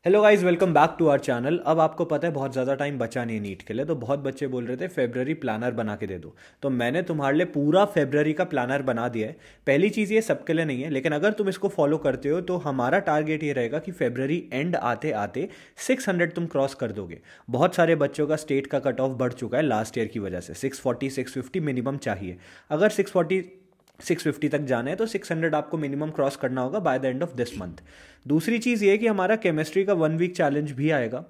Hello guys, welcome back to our channel. अब आपको पता है बहुत ज़्यादा टाइम बचा नहीं है नीट के लिए, तो बहुत बच्चे बोल रहे थे फेब्रवरी प्लानर बना के दे दो। तो मैंने तुम्हारे लिए पूरा फेब्रवरी का प्लानर बना दिया है। पहली चीज़ ये सबके लिए नहीं है, लेकिन अगर तुम इसको फॉलो करते हो तो हमारा टारगेट ये रहेगा कि फेब्रवरी एंड आते आते 600 तुम क्रॉस कर दोगे। बहुत सारे बच्चों का स्टेट का कट ऑफ बढ़ चुका है लास्ट ईयर की वजह से। 640 650 मिनिमम चाहिए। अगर 650 तक जाना है तो 600 आपको मिनिमम क्रॉस करना होगा by the end of this month. दूसरी चीज़ ये है कि हमारा केमिस्ट्री का 1 वीक चैलेंज भी आएगा।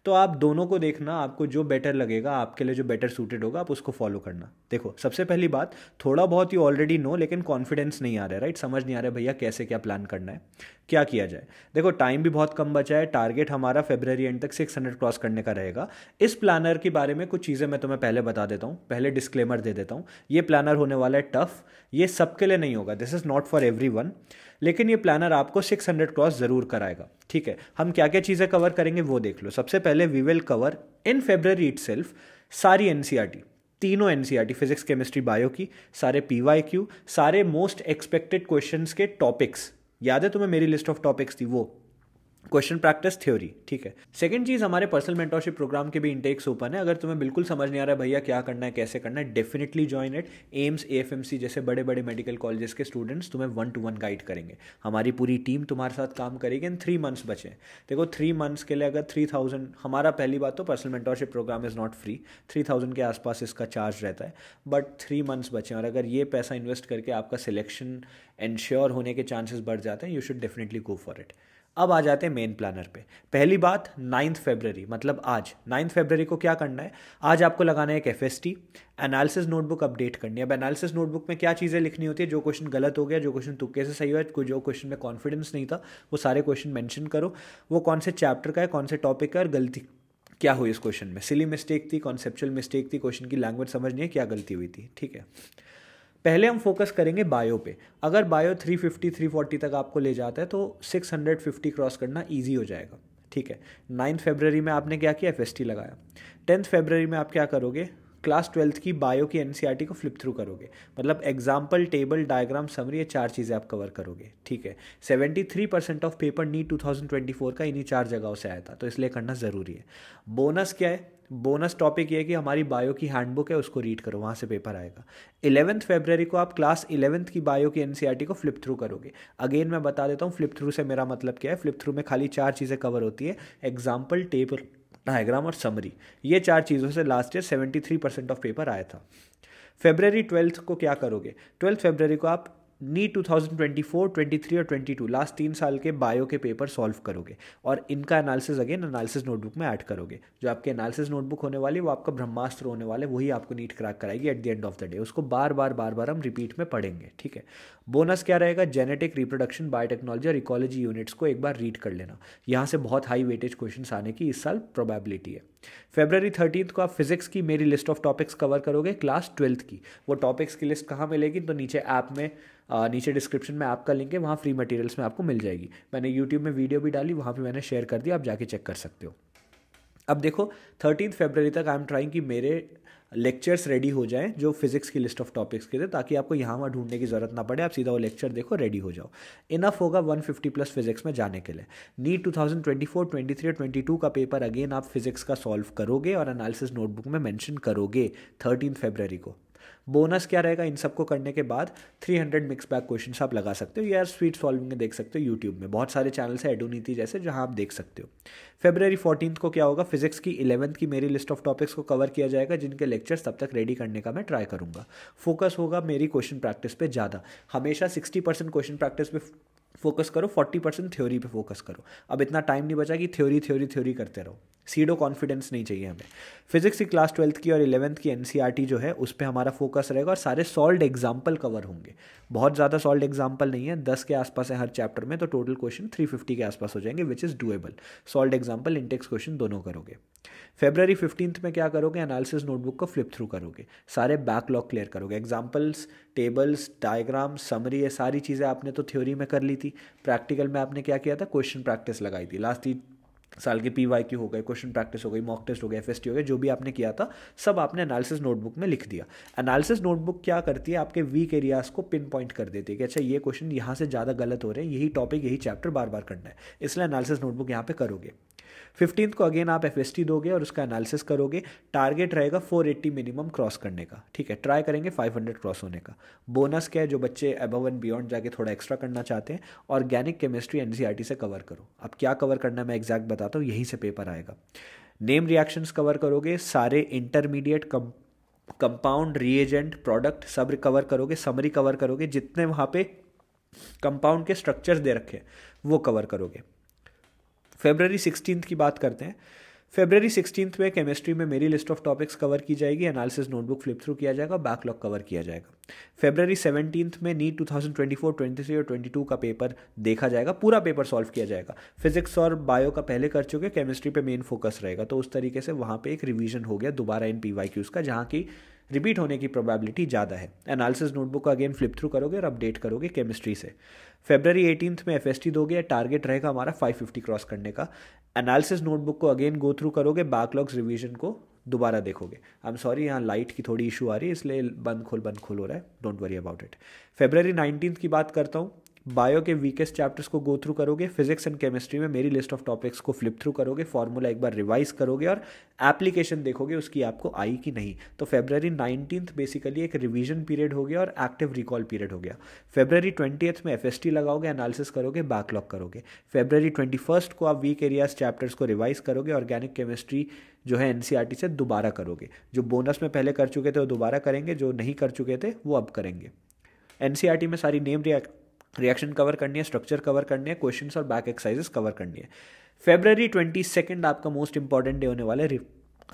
तो आप दोनों को देखना, आपको जो बेटर लगेगा, आपके लिए जो बेटर सूटेड होगा, आप उसको फॉलो करना। देखो, सबसे पहली बात, थोड़ा बहुत ही ऑलरेडी नो, लेकिन कॉन्फिडेंस नहीं आ रहा है, राइट? समझ नहीं आ रहा है भैया कैसे क्या प्लान करना है, क्या किया जाए। देखो, टाइम भी बहुत कम बचा है। टारगेट हमारा फेब्रवरी एंड तक 600 क्रॉस करने का रहेगा। इस प्लानर के बारे में कुछ चीज़ें मैं तुम्हें पहले बता देता हूँ, पहले डिस्क्लेमर दे देता हूँ। ये प्लानर होने वाला है टफ, ये सबके लिए नहीं होगा, this is not for every, लेकिन ये प्लानर आपको 600 क्रॉस जरूर कराएगा। ठीक है, हम क्या क्या चीज़ें कवर करेंगे वो देख लो। सबसे पहले we will cover in February itself सारी एनसीईआरटी, तीनों एनसीईआरटी, फिजिक्स केमिस्ट्री बायो की, सारे पीवाईक्यू, सारे मोस्ट एक्सपेक्टेड क्वेश्चंस के टॉपिक्स। याद है तुम्हें मेरी लिस्ट ऑफ टॉपिक्स थी वो, क्वेश्चन प्रैक्टिस थ्योरी। ठीक है। सेकंड चीज़, हमारे पर्सनल मेंटरशिप प्रोग्राम के भी इंटेक्स ओपन है। अगर तुम्हें बिल्कुल समझ नहीं आ रहा है भैया क्या करना है, कैसे करना है, definitely join it. AIIMS, AFMC जैसे बड़े बड़े मेडिकल कॉलेजेस के स्टूडेंट्स तुम्हें 1-to-1 गाइड करेंगे। हमारी पूरी टीम तुम्हारे साथ काम करेगी। इन 3 मंथ्स बचे हैं। देखो, 3 मंथ्स के लिए अगर 3000, हमारा पहली बात तो personal mentorship programme is not free, 3000 के आसपास इसका चार्ज रहता है। बट 3 मंथ्स बचे हैं, और अगर ये पैसा इन्वेस्ट करके आपका सिलेक्शन इंश्योर होने के चांसेस बढ़ जाते हैं, you should definitely go for it. अब आ जाते हैं मेन प्लानर पे। पहली बात, 9 फरवरी, मतलब आज 9 फरवरी को क्या करना है? आज आपको लगाना है एक एफएसटी, एनालिसिस नोटबुक अपडेट करनी है। अब एनालिसिस नोटबुक में क्या चीज़ें लिखनी होती है? जो क्वेश्चन गलत हो गया, जो क्वेश्चन तुक्के से सही हुआ, जो क्वेश्चन में कॉन्फिडेंस नहीं था, वो सारे क्वेश्चन मेंशन करो। वो कौन से चैप्टर का है, कौन से टॉपिक का है, और गलती क्या हुई इस क्वेश्चन में। सिली मिस्टेक थी, कॉन्सेप्चुअल मिस्टेक थी, क्वेश्चन की लैंग्वेज समझ नहीं है, क्या गलती हुई थी। ठीक है। पहले हम फोकस करेंगे बायो पे। अगर बायो 350 340 तक आपको ले जाता है तो 650 क्रॉस करना ईजी हो जाएगा। ठीक है। 9 फरवरी में आपने क्या किया? एफएसटी लगाया। 10 फरवरी में आप क्या करोगे? क्लास 12th की बायो की एनसीईआरटी को फ्लिप थ्रू करोगे। मतलब एग्जाम्पल, टेबल, डायग्राम, समरी, ये 4 चीज़ें आप कवर करोगे। ठीक है। 73% ऑफ पेपर नीट 2024 का इन्हीं 4 जगहों से आया था, तो इसलिए करना ज़रूरी है। बोनस क्या है? बोनस टॉपिक ये है कि हमारी बायो की हैंडबुक है, उसको रीड करो, वहाँ से पेपर आएगा। 11 फरवरी को आप क्लास 11th की बायो की एनसीईआरटी को फ्लिप थ्रू करोगे। अगेन मैं बता देता हूँ फ्लिप थ्रू से मेरा मतलब क्या है। फ्लिप थ्रू में खाली 4 चीज़ें कवर होती है, एग्जाम्पल, टेबल, डायग्राम और समरी। ये 4 चीज़ों से लास्ट ईयर 73% ऑफ पेपर आया था। फेब्रवरी 12th को क्या करोगे? 12 फरवरी को आप नीट 2024, 23 और 22 लास्ट 3 साल के बायो के पेपर सॉल्व करोगे, और इनका एनालिसिस अगेन एनालिसिस नोटबुक में ऐड करोगे। जो आपके एनालिसिस नोटबुक होने वाली है वो आपका ब्रह्मास्त्र होने वाला है, वही आपको नीट क्रैक कराएगी at the end of the day. उसको बार बार हम रिपीट में पढ़ेंगे। ठीक है। बोनस क्या रहेगा? जेनेटिक, रिप्रोडक्शन, बायोटेक्नोलॉजी और इकोलॉजी यूनिट्स को एक बार रीड कर लेना। यहाँ से बहुत हाई वेटेज क्वेश्चन आने की इस साल प्रोबेबिलिटी है। फेब्रवरी 13 को आप फिजिक्स की मेरी लिस्ट ऑफ टॉपिक्स कवर करोगे, क्लास 12th की। वो टॉपिक्स की लिस्ट कहाँ मिलेगी? तो नीचे ऐप में, नीचे डिस्क्रिप्शन में ऐप का लिंक है, वहाँ फ्री मटेरियल्स में आपको मिल जाएगी। मैंने यूट्यूब में वीडियो भी डाली, वहाँ पे मैंने शेयर कर दिया, आप जाके चेक कर सकते हो। अब देखो, 13 फरवरी तक आई एम ट्राइंग कि मेरे लेक्चर्स रेडी हो जाएं जो फिजिक्स की लिस्ट ऑफ टॉपिक्स के थे, ताकि आपको यहाँ वहाँ ढूंढने की जरूरत ना पड़े, आप सीधा वो लेक्चर देखो, रेडी हो जाओ। इनफ होगा 150 प्लस फिजिक्स में जाने के लिए। नीट 2024, 23 और 22 का पेपर अगेन आप फिजिक्स का सॉल्व करोगे और एनालिसिस नोटबुक में मेंशन करोगे 13 फरवरी को। बोनस क्या रहेगा? इन सबको करने के बाद 300 मिक्स बैक क्वेश्चन आप लगा सकते हो, या स्वीट सॉल्विंग में देख सकते हो यूट्यूब में। बहुत सारे चैनल्स है, एडुनीति जैसे, जहां आप देख सकते हो। फेब्रवरी 14 को क्या होगा? फिजिक्स की 11th की मेरी लिस्ट ऑफ टॉपिक्स को कवर किया जाएगा, जिनके लेक्चर्स तब तक रेडी करने का मैं ट्राई करूंगा। फोकस होगा मेरी क्वेश्चन प्रैक्टिस पे ज़्यादा। हमेशा 60% क्वेश्चन प्रैक्टिस पे फोकस करो, 40% थ्योरी पे फोकस करो। अब इतना टाइम नहीं बचा कि थ्योरी थ्योरी थ्योरी करते रहो। सीडो कॉन्फिडेंस नहीं चाहिए हमें। फिजिक्स की क्लास 12th की और 11th की एनसीईआरटी जो है उस पर हमारा फोकस रहेगा, और सारे सॉल्व्ड एग्जाम्पल कवर होंगे। बहुत ज़्यादा सॉल्व्ड एग्जाम्पल नहीं है, 10 के आसपास है हर चैप्टर में, तो टोटल क्वेश्चन 350 के आसपास हो जाएंगे, which is doable. Solved example, Intex question दोनों करोगे। फेब्रवरी 15 में क्या करोगे? एनालिसिस नोटबुक को फ्लिप थ्रू करोगे, सारे बैकलॉग क्लियर करोगे। एग्जाम्पल्स, टेबल्स, डायग्राम, समरी, ये सारी चीज़ें आपने तो थ्योरी में कर ली थी। प्रैक्टिकल में आपने क्या किया था? क्वेश्चन प्रैक्टिस लगाई थी। लास्ट साल के PYQ हो गए, क्वेश्चन प्रैक्टिस हो गई, मॉक टेस्ट हो गया, FST हो गया, जो भी आपने किया था सब आपने एनालिसिस नोटबुक में लिख दिया। एनालिसिस नोटबुक क्या करती है, आपके वीक एरियाज को पिन पॉइंट कर देती है कि अच्छा ये क्वेश्चन यहाँ से ज़्यादा गलत हो रहे हैं, यही टॉपिक यही चैप्टर बार बार करना है, इसलिए एनालिसिस नोटबुक यहाँ पे करोगे। 15th को अगेन आप FST दोगे और उसका एनालिसिस करोगे। टारगेट रहेगा 480 मिनिमम क्रॉस करने का, ठीक है, ट्राई करेंगे 500 क्रॉस होने का। बोनस क्या है, जो बच्चे अबव एंड बियॉन्ड जाके थोड़ा एक्स्ट्रा करना चाहते हैं, ऑर्गेनिक केमिस्ट्री NCERT से कवर करो। अब क्या कवर करना है मैं एग्जैक्ट बताता हूँ, यहीं से पेपर आएगा। नेम रिएक्शंस कवर करोगे, सारे इंटरमीडिएट कंपाउंड रिएजेंट प्रोडक्ट सब कवर करोगे, समरी कवर करोगे, जितने वहाँ पे कंपाउंड के स्ट्रक्चर्स दे रखे हैं वो कवर करोगे। February 16 की बात करते हैं। February 16 में केमिस्ट्री में मेरी लिस्ट ऑफ टॉपिक्स कवर की जाएगी, एनालिसिस नोटबुक फ्लिप थ्रू किया जाएगा, बैकलॉग कवर किया जाएगा। February 17 में नीट 2024, 23 और 22 का पेपर देखा जाएगा, पूरा पेपर सॉल्व किया जाएगा। फिजिक्स और बायो का पहले कर चुके, केमिस्ट्री पे मेन फोकस रहेगा, तो उस तरीके से वहाँ पे एक रिवीजन हो गया दोबारा इन PYQs का, जहाँ की रिपीट होने की प्रोबेबिलिटी ज़्यादा है। एनालिसिस नोटबुक का अगेन फ्लिप थ्रू करोगे और अपडेट करोगे केमिस्ट्री से। February 18 में FST दोगे, टारगेट रहेगा हमारा 550 क्रॉस करने का। एनालिसिस नोटबुक को अगेन गो थ्रू करोगे, बैकलॉग्स रिवीजन को दोबारा देखोगे। आई एम सॉरी, यहाँ लाइट की थोड़ी इशू आ रही है, इसलिए बंद खोल हो रहा है, don't worry about it. February 19 की बात करता हूँ, बायो के वीकेस्ट चैप्टर्स को गो थ्रू करोगे, फिजिक्स एंड केमिस्ट्री में मेरी लिस्ट ऑफ टॉपिक्स को फ्लिप थ्रू करोगे, फॉर्मूला एक बार रिवाइज करोगे और एप्लीकेशन देखोगे उसकी आपको आई कि नहीं। तो February 19 बेसिकली एक रिवीजन पीरियड हो गया और एक्टिव रिकॉल पीरियड हो गया। February 20 में FST लगाओगे, एनालिसिस करोगे, बैकलॉग करोगे। February 21 को आप वीक एरियाज चैप्टर्स को रिवाइज करोगे, ऑर्गेनिक केमिस्ट्री जो है NCERT से दोबारा करोगे। जो बोनस में पहले कर चुके थे वो दोबारा करेंगे, जो नहीं कर चुके थे वो अब करेंगे। NCERT में सारी नेम रिएक्शन कवर करनी है, स्ट्रक्चर कवर करनी है, क्वेश्चंस और बैक एक्सरसाइजेस कवर करनी है। February 22 आपका मोस्ट इंपॉर्टेंट डे होने वाला है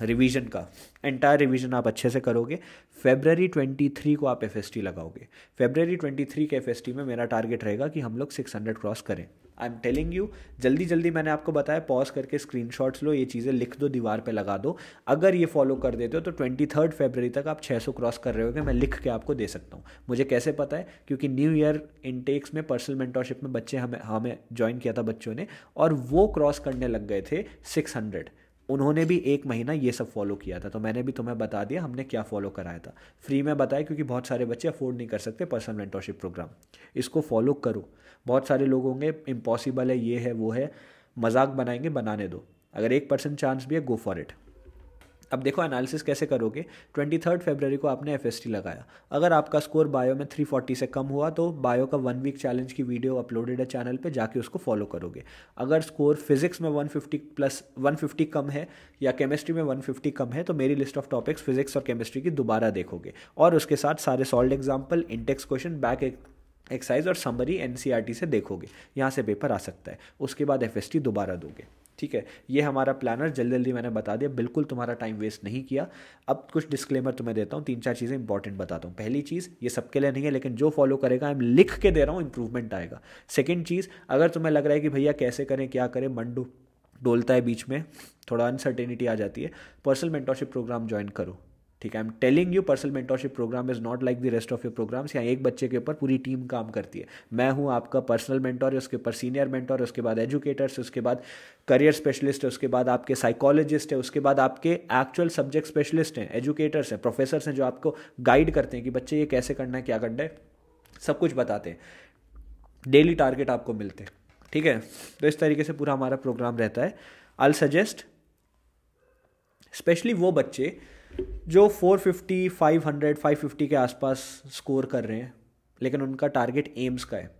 रिवीजन का, एंटायर रिवीजन आप अच्छे से करोगे। February 23 को आप FST लगाओगे। February 23 के FST में मेरा टारगेट रहेगा कि हम लोग 600 क्रॉस करें। आई एम टेलिंग यू, जल्दी जल्दी मैंने आपको बताया, पॉज करके स्क्रीनशॉट्स लो, ये चीज़ें लिख दो, दीवार पे लगा दो। अगर ये फॉलो कर देते हो तो 23 फरवरी तक आप 600 क्रॉस कर रहे होगे, मैं लिख के आपको दे सकता हूँ। मुझे कैसे पता है, क्योंकि न्यू ईयर इनटेक्स में पर्सनल मेंटरशिप में बच्चे हमें ज्वाइन किया था बच्चों ने, और वो क्रॉस करने लग गए थे 600। उन्होंने भी 1 महीना ये सब फॉलो किया था, तो मैंने भी तुम्हें बता दिया हमने क्या फॉलो कराया था। फ्री में बताया, क्योंकि बहुत सारे बच्चे अफोर्ड नहीं कर सकते पर्सनल मेंटरशिप प्रोग्राम। इसको फॉलो करो। बहुत सारे लोग होंगे इम्पॉसिबल है, ये है वो है, मजाक बनाएंगे, बनाने दो। अगर 1% चांस भी है, गो फॉर इट। अब देखो एनालिसिस कैसे करोगे। 23 फरवरी को आपने FST लगाया, अगर आपका स्कोर बायो में 340 से कम हुआ तो बायो का 1 वीक चैलेंज की वीडियो अपलोडेड है चैनल पे, जाके उसको फॉलो करोगे। अगर स्कोर फिजिक्स में 150 कम है या केमिस्ट्री में 150 कम है तो मेरी लिस्ट ऑफ टॉपिक्स फिजिक्स और केमिस्ट्री की दोबारा देखोगे, और उसके साथ सारे solve example, Intex question, back exercise और समरी NCERT से देखोगे। यहाँ से पेपर आ सकता है। उसके बाद FST दोबारा दोगे, ठीक है। ये हमारा प्लानर जल्दी जल्दी मैंने बता दिया, बिल्कुल तुम्हारा टाइम वेस्ट नहीं किया। अब कुछ डिस्क्लेमर तुम्हें देता हूँ, 3-4 चीज़ें इंपॉर्टेंट बताता हूँ। पहली चीज़, ये सबके लिए नहीं है, लेकिन जो फॉलो करेगा, मैं लिख के दे रहा हूँ, इंप्रूवमेंट आएगा। सेकेंड चीज़, अगर तुम्हें लग रहा है कि भैया कैसे करें, क्या करें, मन डोलता है बीच में, थोड़ा अनसर्टेनिटी आ जाती है, पर्सनल मेंटरशिप प्रोग्राम ज्वाइन करो, ठीक है। I am telling you, personal mentorship programme is not like the rest of your programmes. यहाँ एक बच्चे के ऊपर पूरी टीम काम करती है। मैं हूँ आपका पर्सनल मेंटोर, उसके ऊपर सीनियर मेंटोर, उसके बाद एजुकेटर्स, उसके बाद करियर स्पेशलिस्ट है, उसके बाद आपके साइकोलॉजिस्ट है, उसके बाद आपके एक्चुअल सब्जेक्ट स्पेशलिस्ट हैं, एजुकेटर्स हैं, प्रोफेसर्स हैं, जो आपको गाइड करते हैं कि बच्चे ये कैसे करना है, क्या करना है, सब कुछ बताते हैं। डेली टारगेट आपको मिलते हैं, ठीक है। तो इस तरीके से पूरा हमारा प्रोग्राम रहता है। आई सजेस्ट स्पेशली वो बच्चे जो 450, 500, 550 के आसपास स्कोर कर रहे हैं, लेकिन उनका टारगेट एम्स का है।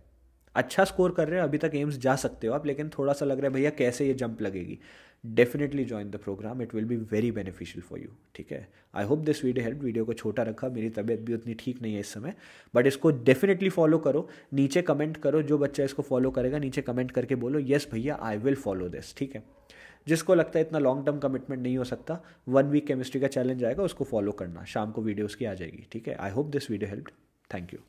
अच्छा स्कोर कर रहे हैं, अभी तक एम्स जा सकते हो आप, लेकिन थोड़ा सा लग रहा है भैया कैसे ये जंप लगेगी, definitely join the programme, it will be very beneficial for you, ठीक है। I hope this video help. Video को छोटा रखा, मेरी तबीयत भी उतनी ठीक नहीं है इस समय, बट इसको डेफिनेटली फॉलो करो। नीचे कमेंट करो, जो बच्चा इसको फॉलो करेगा नीचे कमेंट करके बोलो यस भैया आई विल फॉलो दिस, ठीक है। जिसको लगता है इतना लॉन्ग टर्म कमिटमेंट नहीं हो सकता, 1 वीक केमिस्ट्री का चैलेंज आएगा, उसको फॉलो करना, शाम को वीडियो उसकी आ जाएगी, ठीक है। I hope this video help. Thank you.